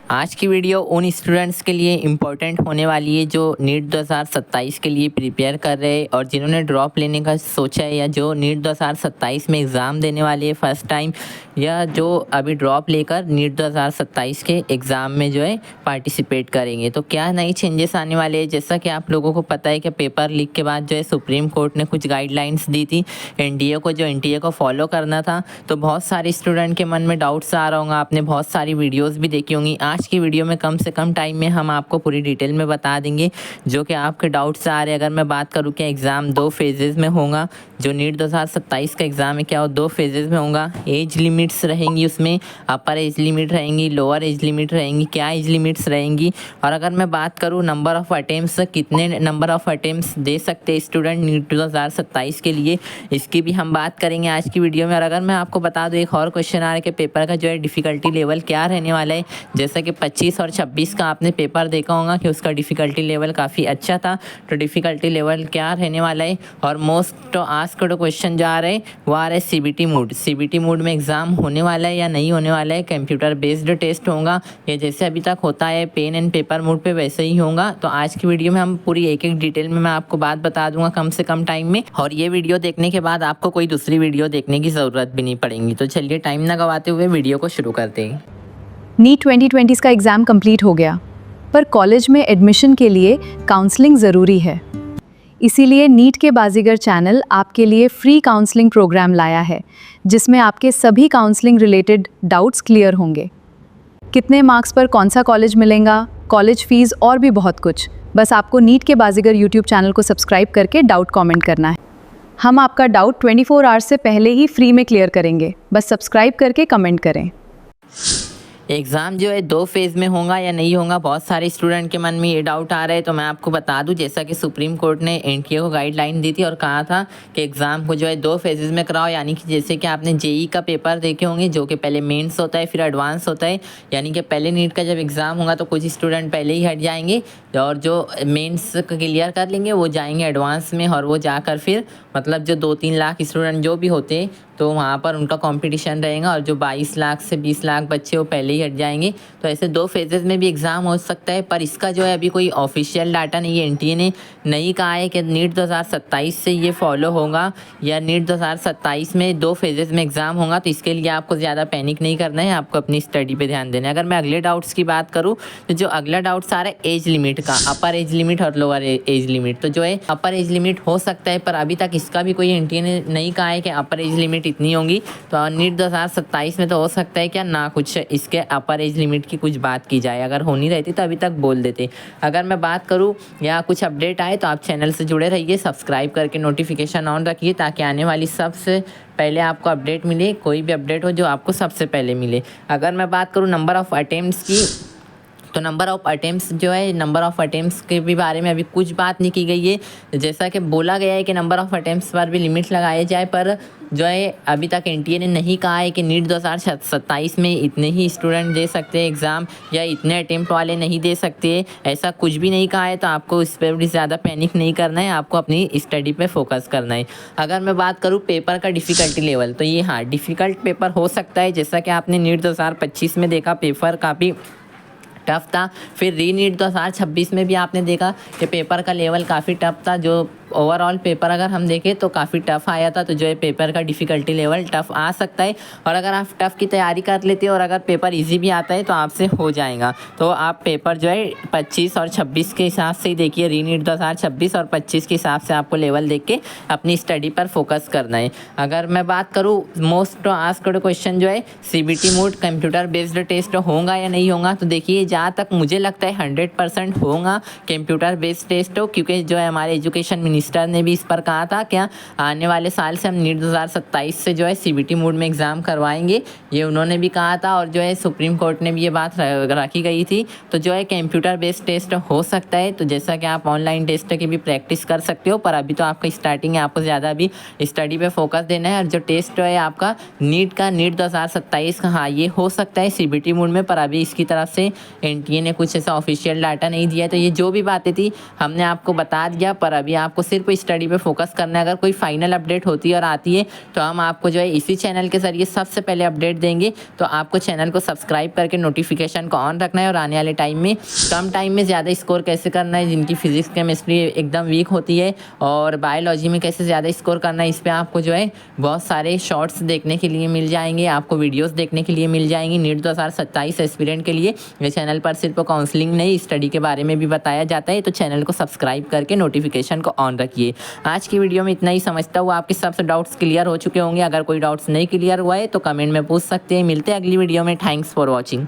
आज की वीडियो उन स्टूडेंट्स के लिए इम्पोर्टेंट होने वाली है जो नीट 2027 के लिए प्रिपेयर कर रहे हैं और जिन्होंने ड्रॉप लेने का सोचा है या जो नीट 2027 में एग्ज़ाम देने वाले हैं फर्स्ट टाइम, या जो अभी ड्रॉप लेकर नीट 2027 के एग्ज़ाम में जो है पार्टिसिपेट करेंगे। तो क्या नई चेंजेस आने वाले हैं। जैसा कि आप लोगों को पता है कि पेपर लीक के बाद जो है सुप्रीम कोर्ट ने कुछ गाइडलाइंस दी थी एनटीए को फॉलो करना था। तो बहुत सारे स्टूडेंट के मन में डाउट्स आ रहा होगा, आपने बहुत सारी वीडियोज़ भी देखी होंगी। आज की वीडियो में कम से कम टाइम में हम आपको पूरी डिटेल में बता देंगे जो कि आपके डाउट्स आ रहे हैं। अगर मैं बात करूं कि एग्ज़ाम 2 फेजेज़ में होगा, जो नीट 2027 का एग्ज़ाम है क्या वो 2 फेजेज़ में होगा। एज लिमिट्स रहेंगी, उसमें अपर एज लिमिट रहेंगी, लोअर एज लिमिट रहेंगी, क्या एज लिमिट्स रहेंगी। और अगर मैं बात करूँ नंबर ऑफ़ अटेम्प्ट्स, कितने नंबर ऑफ़ अटेम्प्ट्स दे सकते हैं स्टूडेंट नीट 2027 के लिए, इसकी भी हम बात करेंगे आज की वीडियो में। और अगर मैं आपको बता दूँ एक और क्वेश्चन आ रहा है कि पेपर का जो है डिफ़िकल्टी लेवल क्या रहने वाला है। जैसा कि 25 और 26 का आपने पेपर देखा होगा कि उसका डिफ़िकल्टी लेवल काफ़ी अच्छा था। तो डिफ़िकल्टी लेवल क्या रहने वाला है। और मोस्ट आस्क्ड क्वेश्चन जो आ रहे हैं वो आ रहा है सीबीटी मोड में एग्ज़ाम होने वाला है या नहीं होने वाला है। कंप्यूटर बेस्ड टेस्ट होगा या जैसे अभी तक होता है पेन एंड पेपर मोड पे वैसे ही होगा। तो आज की वीडियो में हम पूरी एक एक डिटेल में मैं आपको बात बता दूंगा कम से कम टाइम में। और ये वीडियो देखने के बाद आपको कोई दूसरी वीडियो देखने की ज़रूरत भी नहीं पड़ेगी। तो चलिए टाइम ना गवाते हुए वीडियो को शुरू करते हैं। नीट 2020 का एग्ज़ाम कंप्लीट हो गया, पर कॉलेज में एडमिशन के लिए काउंसलिंग ज़रूरी है। इसीलिए नीट के बाजीगर चैनल आपके लिए फ्री काउंसलिंग प्रोग्राम लाया है, जिसमें आपके सभी काउंसलिंग रिलेटेड डाउट्स क्लियर होंगे। कितने मार्क्स पर कौन सा कॉलेज मिलेगा, कॉलेज फीस और भी बहुत कुछ। बस आपको नीट के बाजीगर यूट्यूब चैनल को सब्सक्राइब करके डाउट कमेंट करना है। हम आपका डाउट 24 आवर्स से पहले ही फ्री में क्लियर करेंगे। बस सब्सक्राइब करके कमेंट करें। एग्ज़ाम जो है 2 फेज़ में होगा या नहीं होगा, बहुत सारे स्टूडेंट के मन में ये डाउट आ रहा है। तो मैं आपको बता दूं, जैसा कि सुप्रीम कोर्ट ने एनटीए को गाइडलाइन दी थी और कहा था कि एग्ज़ाम को जो है 2 फेजेज़ में कराओ। यानी कि जैसे कि आपने जेई का पेपर देखे होंगे जो कि पहले मेंस होता है फिर एडवांस होता है। यानी कि पहले नीट का जब एग्ज़ाम होगा तो कुछ स्टूडेंट पहले ही हट जाएंगे और जो मेंस क्लियर कर लेंगे वो जाएंगे एडवांस में, और वो जाकर फिर मतलब जो 2-3 लाख स्टूडेंट जो भी होते हैं तो वहाँ पर उनका कंपटीशन रहेगा। और जो 22 लाख से 20 लाख बच्चे वो पहले ही हट जाएंगे। तो ऐसे 2 फेजेज़ में भी एग्ज़ाम हो सकता है। पर इसका जो है अभी कोई ऑफिशियल डाटा नहीं है। एनटीए ने नहीं कहा है कि नीट 2027 से ये फॉलो होगा या नीट 2027 में 2 फेजेज़ में एग्ज़ाम होगा। तो इसके लिए आपको ज़्यादा पैनिक नहीं करना है, आपको अपनी स्टडी पे ध्यान देना है। अगर मैं अगले डाउट्स की बात करूँ तो जो अगला डाउट्स आ रहा है एज लिमिट का, अपर एज लिमिट और लोअर एज लिमिट। तो जो है अपर एज लिमिट हो सकता है, पर अभी तक इसका भी कोई एनटीए ने नहीं कहा है कि अपर एज लिमिट इतनी होगी। तो नीट 2027 में तो हो सकता है क्या ना कुछ इसके अपर एज लिमिट की कुछ बात की जाए। अगर होनी रहती तो अभी तक बोल देते। अगर मैं बात करूं या कुछ अपडेट आए तो आप चैनल से जुड़े रहिए, सब्सक्राइब करके नोटिफिकेशन ऑन रखिए ताकि आने वाली सबसे पहले आपको अपडेट मिले, कोई भी अपडेट हो जो आपको सबसे पहले मिले। अगर मैं बात करूं नंबर ऑफ़ अटेम्प्ट्स की, तो नंबर ऑफ़ अटेम्प्ट्स जो है, नंबर ऑफ़ अटेम्प्ट्स के भी बारे में अभी कुछ बात नहीं की गई है। जैसा कि बोला गया है कि नंबर ऑफ़ अटेम्प्ट्स पर भी लिमिट लगाए जाए, पर जो है अभी तक एनटीए ने नहीं कहा है कि नीट 2027 में इतने ही स्टूडेंट दे सकते हैं एग्ज़ाम या इतने अटेम्प्ट वाले नहीं दे सकते। ऐसा कुछ भी नहीं कहा है। तो आपको इस पर भी ज़्यादा पैनिक नहीं करना है, आपको अपनी स्टडी पे फोकस करना है। अगर मैं बात करूँ पेपर का डिफ़िकल्टी लेवल, तो ये हाँ डिफ़िकल्ट पेपर हो सकता है। जैसा कि आपने नीट 2025 में देखा पेपर काफ़ी टफ था। फिर री नीट 2026 में भी आपने देखा कि पेपर का लेवल काफ़ी टफ था। जो ओवरऑल पेपर अगर हम देखें तो काफ़ी टफ आया था। तो जो है पेपर का डिफ़िकल्टी लेवल टफ आ सकता है। और अगर आप टफ की तैयारी कर लेते हो और अगर पेपर इजी भी आता है तो आपसे हो जाएगा। तो आप पेपर जो है 25 और 26 के हिसाब से ही देखिए, री नीट 2026 और 25 के हिसाब से आपको लेवल देख के अपनी स्टडी पर फोकस करना है। अगर मैं बात करूँ मोस्ट आस्क्ड क्वेश्चन जो है CBT mode computer based test होगा या नहीं होगा, तो देखिए जहाँ तक मुझे लगता है 100% होगा कंप्यूटर बेस्ड टेस्ट हो, क्योंकि जो है हमारे एजुकेशन मिनिस्टर ने भी इस पर कहा था क्या आने वाले साल से हम नीट 2027 से जो है सीबीटी मोड में एग्ज़ाम करवाएंगे, ये उन्होंने भी कहा था। और जो है सुप्रीम कोर्ट ने भी ये बात रखी गई थी। तो जो है कंप्यूटर बेस्ड टेस्ट हो सकता है। तो जैसा कि आप ऑनलाइन टेस्ट की भी प्रैक्टिस कर सकते हो, पर अभी तो आपका स्टार्टिंग है, आपको ज़्यादा भी स्टडी पे फोकस देना है। और जो टेस्ट है आपका नीट का, नीट 2027 का, हाँ ये हो सकता है सीबीटी मोड में, पर अभी इसकी तरफ से एनटीए ने कुछ ऐसा ऑफिशियल डाटा नहीं दिया। तो ये जो भी बातें थी हमने आपको बता दिया, पर अभी आपको सिर्फ स्टडी पे फोकस करना है। अगर कोई फाइनल अपडेट होती है और आती है तो हम आपको जो है इसी चैनल के ज़रिए सबसे पहले अपडेट देंगे। तो आपको चैनल को सब्सक्राइब करके नोटिफिकेशन को ऑन रखना है और आने वाले टाइम में कम टाइम में ज़्यादा स्कोर कैसे करना है, जिनकी फिजिक्स केमिस्ट्री एकदम वीक होती है, और बायोलॉजी में कैसे ज़्यादा स्कोर करना है, इस पर आपको जो है बहुत सारे शॉर्ट्स देखने के लिए मिल जाएंगे, आपको वीडियोस देखने के लिए मिल जाएंगी। नीट 2027 एस्पिरेंट के लिए ये चैनल पर सिर्फ काउंसलिंग नहीं, स्टडी के बारे में भी बताया जाता है। तो चैनल को सब्सक्राइब करके नोटिफिकेशन को ऑन रखिए। आज की वीडियो में इतना ही, समझता हूँ आपके सबसे डाउट्स क्लियर हो चुके होंगे। अगर कोई डाउट्स नहीं क्लियर हुआ है तो कमेंट में पूछ सकते हैं। मिलते हैं अगली वीडियो में। Thanks for watching.